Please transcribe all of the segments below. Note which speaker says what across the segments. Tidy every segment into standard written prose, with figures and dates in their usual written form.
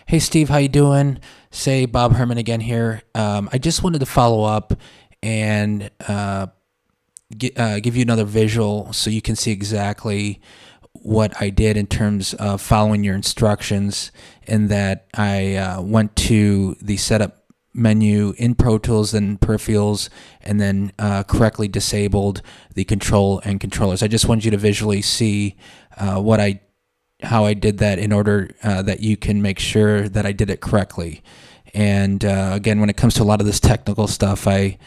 Speaker 1: Hey Steve, how you doing? Say Bob Herman again here. I just wanted to follow up and give you another visual so you can see exactly what I did in terms of following your instructions. In that I went to the setup menu in Pro Tools and Peripherals, and then correctly disabled the control and controllers. I just wanted you to visually see how I did that in order that you can make sure that I did it correctly. And again, when it comes to a lot of this technical stuff, I'm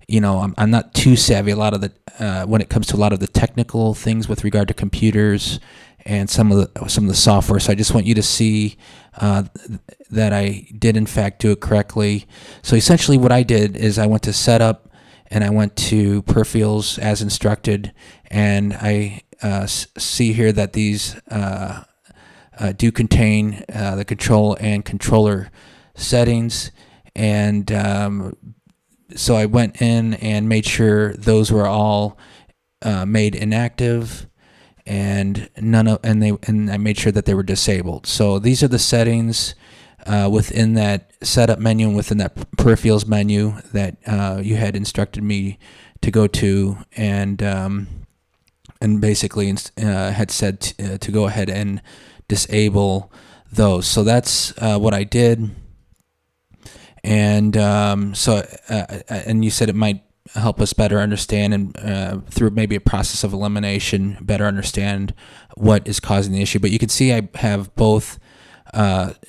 Speaker 1: not too savvy a lot of the when it comes to a lot of the technical things with regard to computers and some of the software. So I just want you to see that I did in fact do it correctly. So essentially, what I did is I went to Setup and I went to Peripherals as instructed, and I see here that these do contain the control and controller settings, and so I went in and made sure those were all made inactive, and I made sure that they were disabled. So these are the settings within that setup menu and within that peripherals menu that you had instructed me to go to, and basically had said to go ahead and disable those. So that's what I did. And and you said it might help us better understand, and through maybe a process of elimination, better understand what is causing the issue. But you can see I have both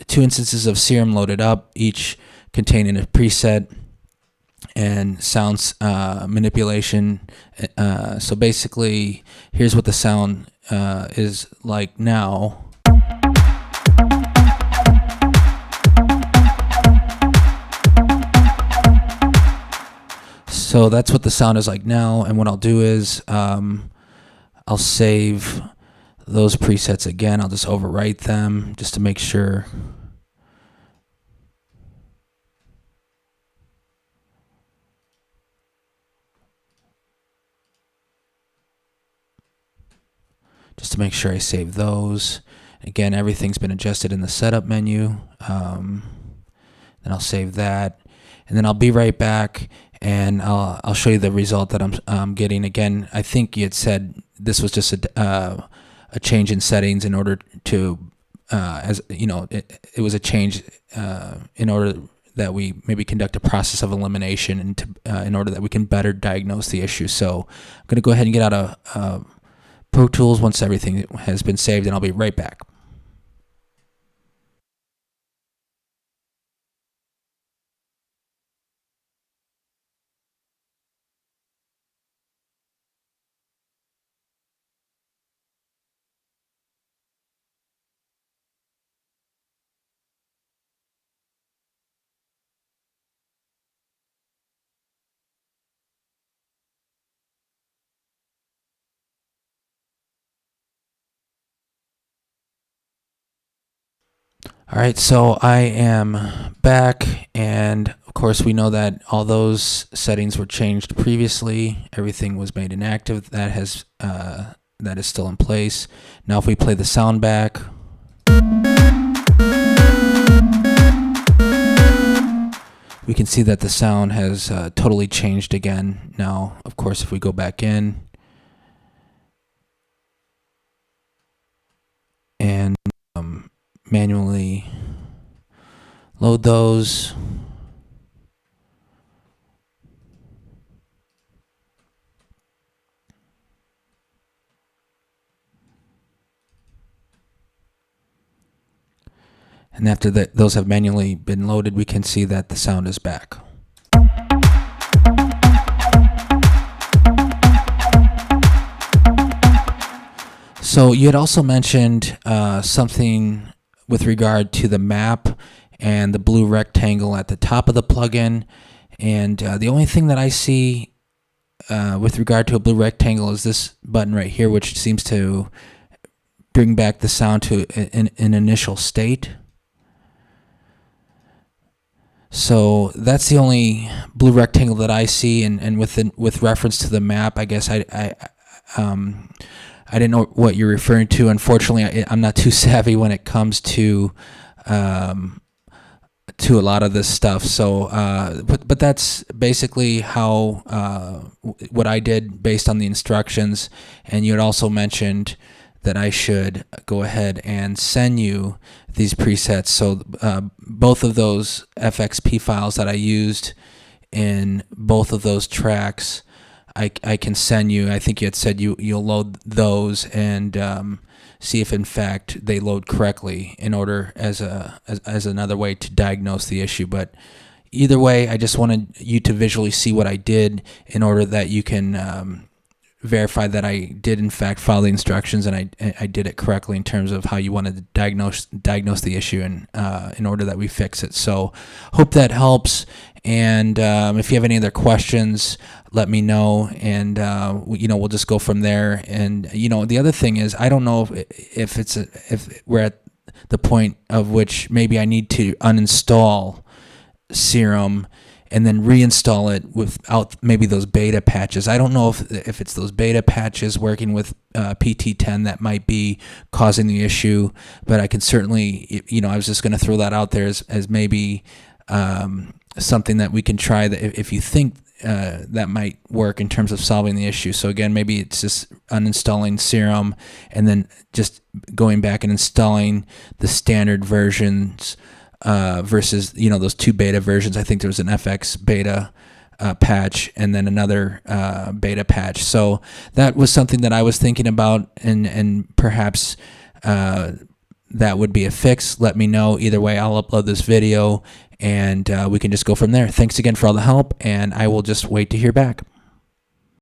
Speaker 1: two instances of Serum loaded up, each containing a preset and sounds manipulation. So basically, here's what the sound is like now. So that's what the sound is like now, and what I'll do is I'll save those presets again. I'll just overwrite them just to make sure. Just to make sure I save those. Again, everything's been adjusted in the setup menu. Then I'll save that, and then I'll be right back, and I'll show you the result that I'm getting. Again, I think you had said this was just a change in settings in order to, as you know, it was a change in order that we maybe conduct a process of elimination, and in order that we can better diagnose the issue. So I'm going to go ahead and get out of Pro Tools once everything has been saved, and I'll be right back. All right, so I am back, and of course we know that all those settings were changed previously. Everything was made inactive. That is still in place. Now, if we play the sound back, we can see that the sound has totally changed again. Now, of course, if we go back in and manually load those, and after those have manually been loaded, we can see that the sound is back. So you had also mentioned something with regard to the map and the blue rectangle at the top of the plugin, and the only thing that I see with regard to a blue rectangle is this button right here, which seems to bring back the sound to an initial state. So that's the only blue rectangle that I see, and with reference to the map, I guess I didn't know what you're referring to. Unfortunately, I'm not too savvy when it comes to to a lot of this stuff. So, but that's basically how what I did based on the instructions. And you had also mentioned that I should go ahead and send you these presets. So both of those FXP files that I used in both of those tracks, I can send you. I think you had said you'll load those and see if in fact they load correctly in order as another way to diagnose the issue. But either way, I just wanted you to visually see what I did in order that you can verify that I did in fact follow the instructions and I did it correctly in terms of how you wanted to diagnose the issue and in order that we fix it. So hope that helps. And if you have any other questions, let me know, and we'll just go from there. And the other thing is, I don't know if we're at the point of which maybe I need to uninstall Serum and then reinstall it without maybe those beta patches. I don't know if it's those beta patches working with PT10 that might be causing the issue, but I can certainly, I was just going to throw that out there as maybe something that we can try that if you think that might work in terms of solving the issue. So again, maybe it's just uninstalling Serum and then just going back and installing the standard versions versus those two beta versions. I think there was an FX beta patch and then another beta patch. So that was something that I was thinking about, and perhaps that would be a fix. Let me know. Either way, I'll upload this video and we can just go from there. Thanks again for all the help, and I will just wait to hear back.